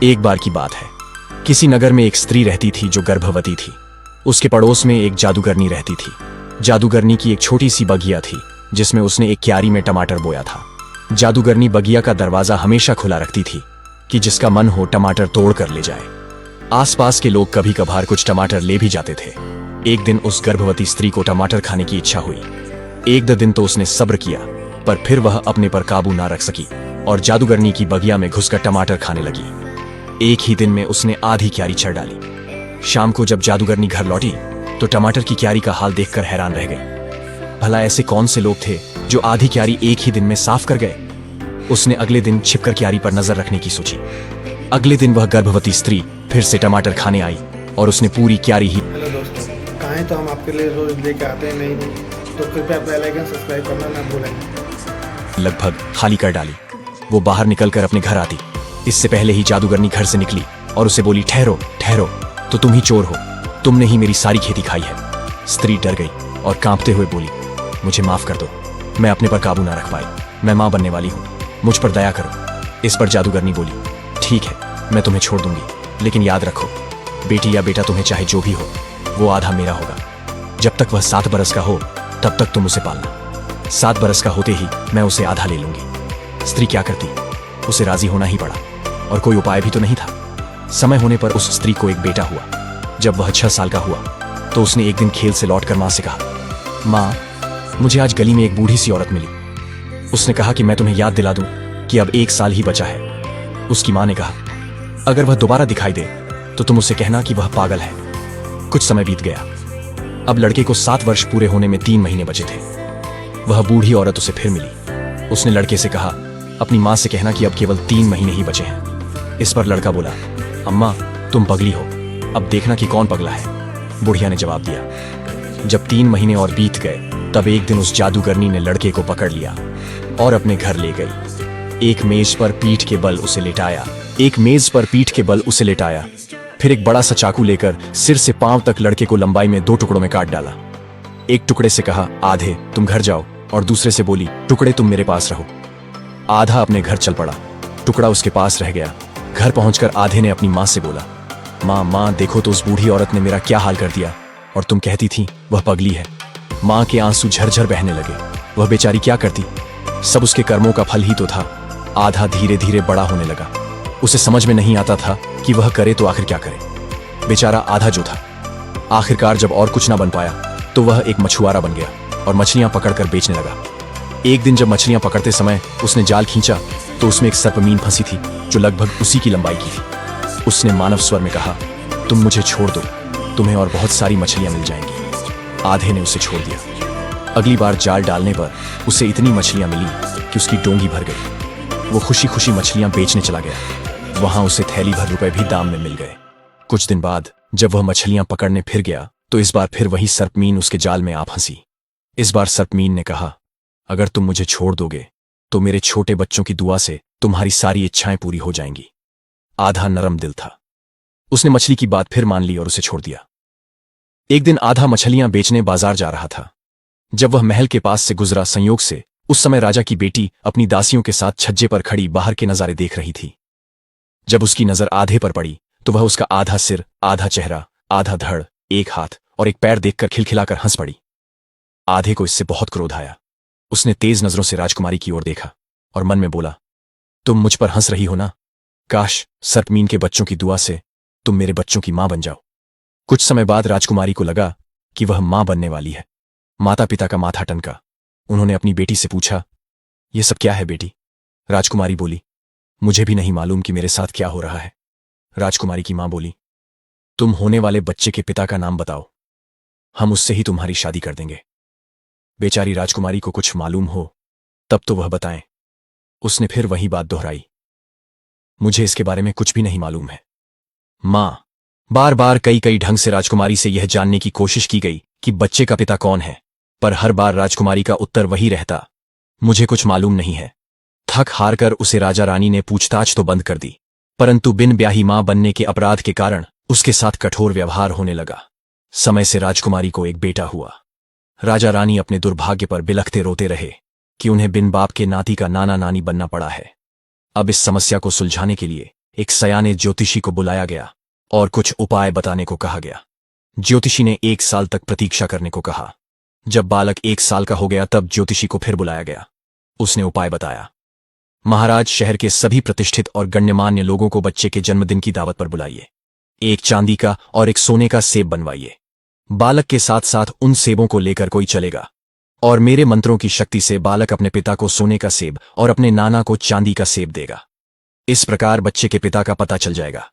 एक बार की बात है, किसी नगर में एक स्त्री रहती थी जो गर्भवती थी। उसके पड़ोस में एक जादूगरनी रहती थी। जादूगरनी की एक छोटी सी बगिया थी जिसमें उसने एक क्यारी में टमाटर बोया था। जादूगरनी बगिया का दरवाजा हमेशा खुला रखती थी कि जिसका मन हो टमाटर तोड़ कर ले जाए। आसपास के लोग कभी कभार कुछ टमाटर ले भी जाते थे। एक दिन उस गर्भवती स्त्री को टमाटर खाने की इच्छा हुई। एक दो दिन तो उसने सब्र किया, पर फिर वह अपने पर काबू ना रख सकी और जादूगरनी की बगिया में घुसकर टमाटर खाने लगी। एक ही दिन में उसने आधी क्यारी चढ़ डाली। शाम को जब जादूगरनी घर लौटी तो टमाटर की क्यारी का हाल देखकर हैरान रह गई। भला ऐसे कौन से लोग थे जो आधी क्यारी एक ही दिन में साफ कर गए। उसने अगले दिन छिपकर क्यारी पर नजर रखने की सोची। अगले दिन वह गर्भवती स्त्री फिर से टमाटर खाने आई और उसने पूरी क्यारी ही। हेलो दोस्तों, कहानी तो हम आपके लिए रोज लेके आते हैं, नहीं तो कृपया बेल आइकन सब्सक्राइब करना ना भूलें। लगभग खाली कर डाली। वो बाहर निकलकर अपने घर आती। इससे पहले ही जादूगरनी घर से निकली और उसे बोली, ठहरो ठहरो, तो तुम ही चोर हो, तुमने ही मेरी सारी खेती खाई है। स्त्री डर गई और कांपते हुए बोली, मुझे माफ कर दो, मैं अपने पर काबू ना रख पाई, मैं मां बनने वाली हूं, मुझ पर दया करो। इस पर जादूगरनी बोली, ठीक है, मैं तुम्हें छोड़ दूंगी, लेकिन याद रखो, बेटी या बेटा तुम्हें चाहे जो भी हो, वो आधा मेरा होगा। जब तक वह 7 बरस का हो तब तक तुम उसे पालना। 7 बरस का होते ही मैं उसे आधा ले लूंगी। स्त्री क्या करती, उसे राजी होना ही पड़ा और कोई उपाय भी तो नहीं था। समय होने पर उस स्त्री को एक बेटा हुआ। जब वह 6 साल का हुआ तो उसने एक दिन खेल से लौटकर मां से कहा, मां, मुझे आज गली में एक बूढ़ी सी औरत मिली। उसने कहा कि मैं तुम्हें याद दिला दूं कि अब 1 साल ही बचा है। उसकी मां ने कहा, अगर वह दोबारा दिखाई दे तो तुम उसे कहना कि वह पागल है। कुछ समय बीत गया। अब लड़के को 7 वर्ष पूरे होने में 3 महीने बचे थे। वह बूढ़ी औरत उसे फिर मिली। उसने लड़के से कहा, अपनी मां से कहना कि अब केवल 3 महीने ही बचे हैं। इस पर लड़का बोला, अम्मा, तुम पगली हो, अब देखना कि कौन पगला है। बुढ़िया ने जवाब दिया। जब 3 महीने और बीत गए तब एक दिन उस जादूगरनी ने लड़के को पकड़ लिया और अपने घर ले गई। एक मेज पर पीठ के बल उसे लेटाया। फिर एक बड़ा सा चाकू लेकर सिर से पांव तक लड़के को लंबाई में 2 टुकड़ों में काट डाला। एक टुकड़े से कहा, आधे तुम घर जाओ, और दूसरे से बोली, टुकड़े तुम मेरे पास रहो। आधा अपने घर चल पड़ा, टुकड़ा उसके पास रह गया। घर पहुंचकर आधे ने अपनी मां से बोला, मां, देखो तो उस बूढ़ी औरत ने मेरा क्या हाल कर दिया, और तुम कहती थी वह पगली है। मां के आंसू झरझर बहने लगे। वह बेचारी क्या करती, सब उसके कर्मों का फल ही तो था। आधा धीरे धीरे बड़ा होने लगा। उसे समझ में नहीं आता था कि वह करे तो आखिर क्या करे। बेचारा आधा जो था, आखिरकार जब और कुछ ना बन पाया तो वह एक मछुआरा बन गया और मछलियां पकड़कर बेचने लगा। एक दिन जब मछलियां पकड़ते समय उसने जाल खींचा तो उसमें एक सर्पमीन फंसी थी जो लगभग उसी की लंबाई की थी। उसने मानव स्वर में कहा, तुम मुझे छोड़ दो, तुम्हें और बहुत सारी मछलियां मिल जाएंगी। आधे ने उसे छोड़ दिया। अगली बार जाल डालने पर उसे इतनी मछलियां मिली कि उसकी डोंगी भर गई। वो खुशी खुशी मछलियां बेचने चला गया। वहां उसे थैली भर रुपए भी दाम में मिल गए। कुछ दिन बाद जब वह मछलियां पकड़ने फिर गया तो इस बार फिर वही सर्पमीन उसके जाल में आ फंसी। इस बार सर्पमीन ने कहा, अगर तुम मुझे छोड़ दोगे तो मेरे छोटे बच्चों की दुआ से तुम्हारी सारी इच्छाएं पूरी हो जाएंगी। आधा नरम दिल था। उसने मछली की बात फिर मान ली और उसे छोड़ दिया। एक दिन आधा मछलियां बेचने बाजार जा रहा था। जब वह महल के पास से गुजरा, संयोग से उस समय राजा की बेटी अपनी दासियों के साथ छज्जे पर खड़ी बाहर के नजारे देख रही थी। जब उसकी नजर आधे पर पड़ी तो वह उसका आधा सिर, आधा चेहरा, आधा धड़, एक हाथ और एक पैर देखकर खिलखिलाकर हंस पड़ी। आधे को इससे बहुत क्रोध आया। उसने तेज नजरों से राजकुमारी की ओर देखा और मन में बोला, तुम मुझ पर हंस रही हो ना, काश सर्पमीन के बच्चों की दुआ से तुम मेरे बच्चों की मां बन जाओ। कुछ समय बाद राजकुमारी को लगा कि वह मां बनने वाली है। माता पिता का माथा टनका। उन्होंने अपनी बेटी से पूछा, यह सब क्या है बेटी? राजकुमारी बोली, मुझे भी नहीं मालूम कि मेरे साथ क्या हो रहा है। राजकुमारी की मां बोली, तुम होने वाले बच्चे के पिता का नाम बताओ, हम उससे ही तुम्हारी शादी कर देंगे। बेचारी राजकुमारी को कुछ मालूम हो तब तो वह बताएं। उसने फिर वही बात दोहराई, मुझे इसके बारे में कुछ भी नहीं मालूम है। मां, बार बार कई ढंग से राजकुमारी से यह जानने की कोशिश की गई कि बच्चे का पिता कौन है, पर हर बार राजकुमारी का उत्तर वही रहता, मुझे कुछ मालूम नहीं है। थक हार कर उसे राजा रानी ने पूछताछ तो बंद कर दी, परंतु बिन ब्याही मां बनने के अपराध के कारण उसके साथ कठोर व्यवहार होने लगा। समय से राजकुमारी को एक बेटा हुआ। राजा रानी अपने दुर्भाग्य पर बिलखते रोते रहे कि उन्हें बिन बाप के नाती का नाना नानी बनना पड़ा है। अब इस समस्या को सुलझाने के लिए एक सयाने ज्योतिषी को बुलाया गया और कुछ उपाय बताने को कहा गया। ज्योतिषी ने 1 साल तक प्रतीक्षा करने को कहा। जब बालक 1 साल का हो गया तब ज्योतिषी को फिर बुलाया गया। उसने उपाय बताया, महाराज, शहर के सभी प्रतिष्ठित और गण्यमान्य लोगों को बच्चे के जन्मदिन की दावत पर बुलाइए। एक चांदी का और एक सोने का सेब बनवाइए। बालक के साथ साथ उन सेबों को लेकर कोई चलेगा और मेरे मंत्रों की शक्ति से बालक अपने पिता को सोने का सेब और अपने नाना को चांदी का सेब देगा। इस प्रकार बच्चे के पिता का पता चल जाएगा।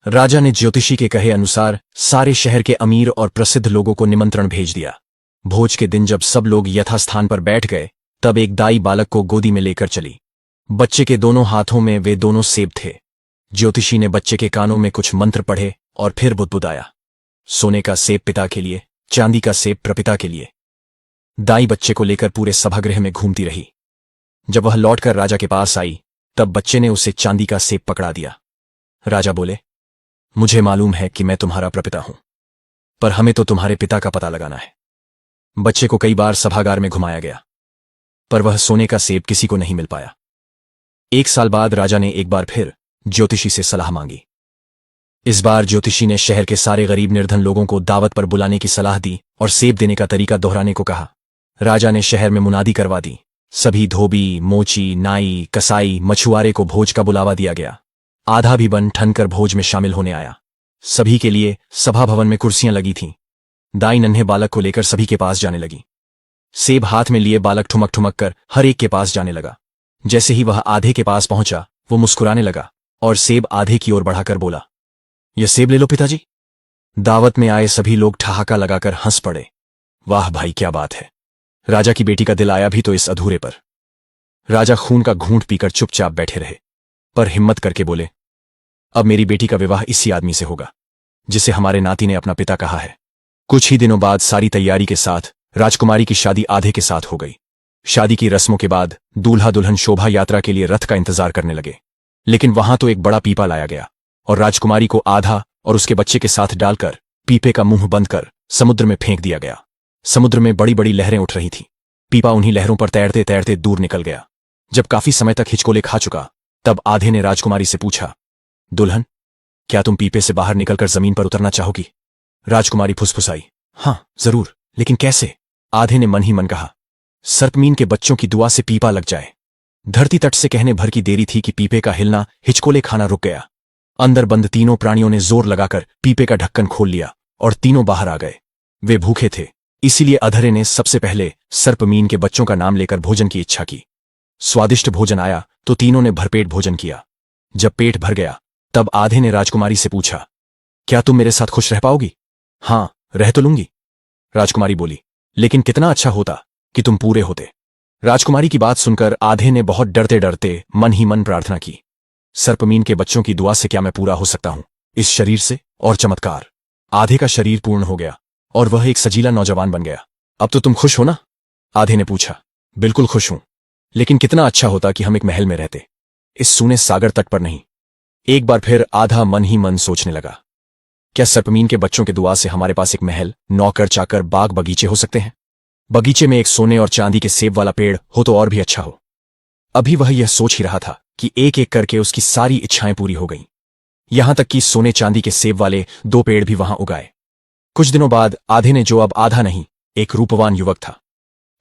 राजा ने ज्योतिषी के कहे अनुसार सारे शहर के अमीर और प्रसिद्ध लोगों को निमंत्रण भेज दिया। भोज के दिन जब सब लोग यथास्थान पर बैठ गए तब एक दाई बालक को गोदी में लेकर चली। बच्चे के दोनों हाथों में वे दोनों सेब थे। ज्योतिषी ने बच्चे के कानों में कुछ मंत्र पढ़े और फिर बुदबुदाया, सोने का सेब पिता के लिए, चांदी का सेब प्रपिता के लिए। दाई बच्चे को लेकर पूरे सभागृह में घूमती रही। जब वह लौटकर राजा के पास आई तब बच्चे ने उसे चांदी का सेब पकड़ा दिया। राजा बोले, मुझे मालूम है कि मैं तुम्हारा प्रपिता हूं, पर हमें तो तुम्हारे पिता का पता लगाना है। बच्चे को कई बार सभागार में घुमाया गया, पर वह सोने का सेब किसी को नहीं मिल पाया। 1 साल बाद राजा ने एक बार फिर ज्योतिषी से सलाह मांगी। इस बार ज्योतिषी ने शहर के सारे गरीब निर्धन लोगों को दावत पर बुलाने की सलाह दी और सेब देने का तरीका दोहराने को कहा। राजा ने शहर में मुनादी करवा दी। सभी धोबी, मोची, नाई, कसाई, मछुआरे को भोज का बुलावा दिया गया। आधा भी बन ठनकर भोज में शामिल होने आया। सभी के लिए सभा भवन में कुर्सियां लगी थीं। दाई नन्हे बालक को लेकर सभी के पास जाने लगी। सेब हाथ में लिए बालक ठुमक ठुमक कर हर एक के पास जाने लगा। जैसे ही वह आधे के पास पहुंचा वो मुस्कुराने लगा और सेब आधे की ओर बढ़ाकर बोला, यह सेब ले लो पिताजी। दावत में आए सभी लोग ठहाका लगाकर हंस पड़े। वाह भाई, क्या बात है। राजा की बेटी का दिल आया भी तो इस अधूरे पर। राजा खून का घूंट पीकर चुपचाप बैठे रहे, पर हिम्मत करके बोले, अब मेरी बेटी का विवाह इसी आदमी से होगा जिसे हमारे नाती ने अपना पिता कहा है। कुछ ही दिनों बाद सारी तैयारी के साथ राजकुमारी की शादी आधे के साथ हो गई। शादी की रस्मों के बाद दूल्हा दुल्हन शोभा यात्रा के लिए रथ का इंतजार करने लगे, लेकिन वहां तो एक बड़ा पीपा लाया गया और राजकुमारी को आधा और उसके बच्चे के साथ डालकर पीपे का मुंह बंद कर समुद्र में फेंक दिया गया। समुद्र में बड़ी बड़ी लहरें उठ रही थीं। पीपा उन्हीं लहरों पर तैरते तैरते दूर निकल गया। जब काफी समय तक हिचकोले खा चुका तब आधे ने राजकुमारी से पूछा, दुल्हन, क्या तुम पीपे से बाहर निकलकर जमीन पर उतरना चाहोगी? राजकुमारी फुसफुसाई, हाँ जरूर, लेकिन कैसे? आधे ने मन ही मन कहा, सर्पमीन के बच्चों की दुआ से पीपा लग जाए। धरती तट से कहने भर की देरी थी कि पीपे का हिलना, हिचकोले खाना रुक गया। अंदर बंद तीनों प्राणियों ने जोर लगाकर पीपे का ढक्कन खोल लिया और तीनों बाहर आ गए। वे भूखे थे, इसीलिए अधरे ने सबसे पहले सर्पमीन के बच्चों का नाम लेकर भोजन की इच्छा की। स्वादिष्ट भोजन आया तो तीनों ने भरपेट भोजन किया। जब पेट भर गया तब आधे ने राजकुमारी से पूछा, क्या तुम मेरे साथ खुश रह पाओगी? हाँ, रह तो लूंगी। राजकुमारी बोली, लेकिन कितना अच्छा होता कि तुम पूरे होते। राजकुमारी की बात सुनकर आधे ने बहुत डरते डरते मन ही मन प्रार्थना की, सर्पमीन के बच्चों की दुआ से क्या मैं पूरा हो सकता हूं इस शरीर से? और चमत्कार, आधे का शरीर पूर्ण हो गया और वह एक सजीला नौजवान बन गया। अब तो तुम खुश हो ना? आधे ने पूछा। बिल्कुल खुश हूं, लेकिन कितना अच्छा होता कि हम एक महल में रहते, इस सूने सागर तट पर नहीं। एक बार फिर आधा मन ही मन सोचने लगा, क्या सर्पमीन के बच्चों के दुआ से हमारे पास एक महल, नौकर चाकर, बाग बगीचे हो सकते हैं? बगीचे में एक सोने और चांदी के सेब वाला पेड़ हो तो और भी अच्छा हो। अभी वह यह सोच ही रहा था कि एक एक करके उसकी सारी इच्छाएं पूरी हो गईं। यहां तक कि सोने चांदी के सेब वाले 2 पेड़ भी वहां उगाए। कुछ दिनों बाद आधे ने, जो अब आधा नहीं, एक रूपवान युवक था,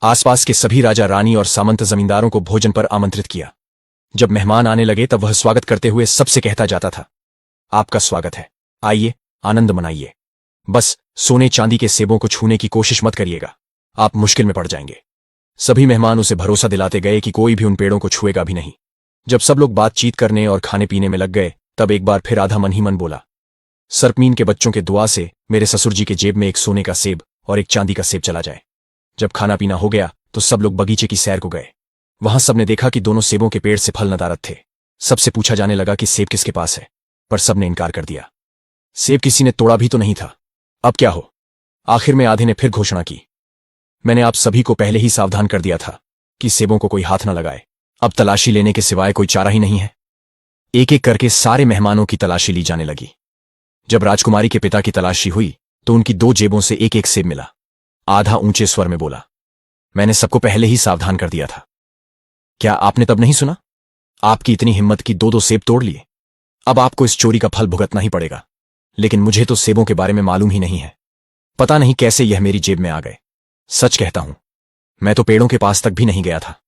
आसपास के सभी राजा रानी और सामंत जमींदारों को भोजन पर आमंत्रित किया। जब मेहमान आने लगे तब वह स्वागत करते हुए सबसे कहता जाता था, आपका स्वागत है, आइए, आनंद मनाइए। बस सोने चांदी के सेबों को छूने की कोशिश मत करिएगा, आप मुश्किल में पड़ जाएंगे। सभी मेहमान उसे भरोसा दिलाते गए कि कोई भी उन पेड़ों को छुएगा भी नहीं। जब सब लोग बातचीत करने और खाने पीने में लग गए तब एक बार फिर आधा मन ही मन बोला, सर्पमीन के बच्चों के दुआ से मेरे ससुर जी के जेब में एक सोने का सेब और एक चांदी का सेब चला जाए। जब खाना पीना हो गया तो सब लोग बगीचे की सैर को गए। वहां सबने देखा कि दोनों सेबों के पेड़ से फल नदारद थे। सबसे पूछा जाने लगा कि सेब किसके पास है, पर सबने इनकार कर दिया। सेब किसी ने तोड़ा भी तो नहीं था, अब क्या हो? आखिर में आधे ने फिर घोषणा की, मैंने आप सभी को पहले ही सावधान कर दिया था कि सेबों को कोई हाथ न लगाए। अब तलाशी लेने के सिवाय कोई चारा ही नहीं है। एक एक करके सारे मेहमानों की तलाशी ली जाने लगी। जब राजकुमारी के पिता की तलाशी हुई तो उनकी 2 जेबों से एक एक सेब मिला। आधा ऊंचे स्वर में बोला, मैंने सबको पहले ही सावधान कर दिया था। क्या आपने तब नहीं सुना? आपकी इतनी हिम्मत की 2-2 सेब तोड़ लिए। अब आपको इस चोरी का फल भुगतना ही पड़ेगा। लेकिन मुझे तो सेबों के बारे में मालूम ही नहीं है। पता नहीं कैसे यह मेरी जेब में आ गए। सच कहता हूं, मैं तो पेड़ों के पास तक भी नहीं गया था।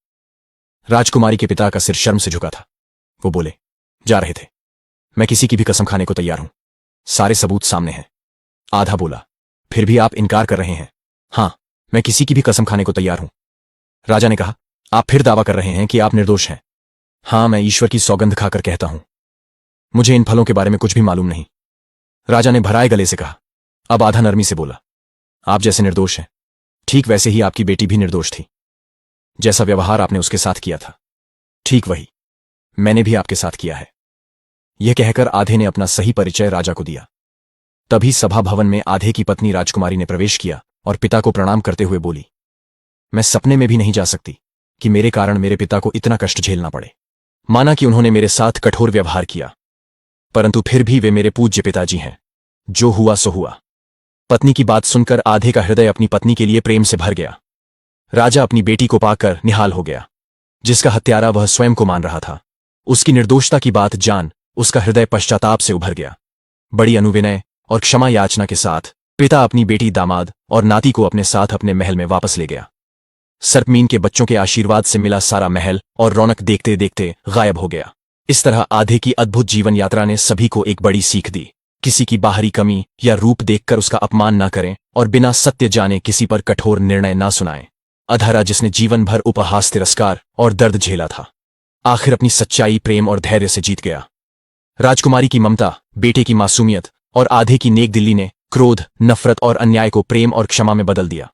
राजकुमारी के पिता का सिर शर्म से झुका था। वो बोले, जा रहे थे। मैं किसी की भी कसम खाने को तैयार हूं। सारे सबूत सामने हैं। आधा बोला, फिर भी आप इनकार कर रहे हैं। हां, मैं किसी की भी कसम खाने को तैयार हूं। राजा ने कहा, आप फिर दावा कर रहे हैं कि आप निर्दोष हैं। हां, मैं ईश्वर की सौगंध खाकर कहता हूं, मुझे इन फलों के बारे में कुछ भी मालूम नहीं। राजा ने भराए गले से कहा। अब आधा नरमी से बोला, आप जैसे निर्दोष हैं, ठीक वैसे ही आपकी बेटी भी निर्दोष थी। जैसा व्यवहार आपने उसके साथ किया था, ठीक वही मैंने भी आपके साथ किया है। यह कहकर आधे ने अपना सही परिचय राजा को दिया। तभी सभा भवन में आधे की पत्नी राजकुमारी ने प्रवेश किया और पिता को प्रणाम करते हुए बोली, मैं सपने में भी नहीं जा सकती कि मेरे कारण मेरे पिता को इतना कष्ट झेलना पड़े। माना कि उन्होंने मेरे साथ कठोर व्यवहार किया, परंतु फिर भी वे मेरे पूज्य पिताजी हैं। जो हुआ सो हुआ। पत्नी की बात सुनकर आधे का हृदय अपनी पत्नी के लिए प्रेम से भर गया। राजा अपनी बेटी को पाकर निहाल हो गया। जिसका हत्यारा वह स्वयं को मान रहा था, उसकी निर्दोषता की बात जान उसका हृदय पश्चाताप से उभर गया। बड़ी अनुविनय और क्षमा याचना के साथ पिता अपनी बेटी, दामाद और नाती को अपने साथ अपने महल में वापस ले गया। सर्पमीन के बच्चों के आशीर्वाद से मिला सारा महल और रौनक देखते देखते गायब हो गया। इस तरह आधे की अद्भुत जीवन यात्रा ने सभी को एक बड़ी सीख दी। किसी की बाहरी कमी या रूप देखकर उसका अपमान न करें और बिना सत्य जाने किसी पर कठोर निर्णय न सुनाएं। अधरा जिसने जीवन भर उपहास, तिरस्कार और दर्द झेला था, आखिर अपनी सच्चाई, प्रेम और धैर्य से जीत गया। राजकुमारी की ममता, बेटे की मासूमियत और आधे की नेक दिली ने क्रोध, नफरत और अन्याय को प्रेम और क्षमा में बदल दिया।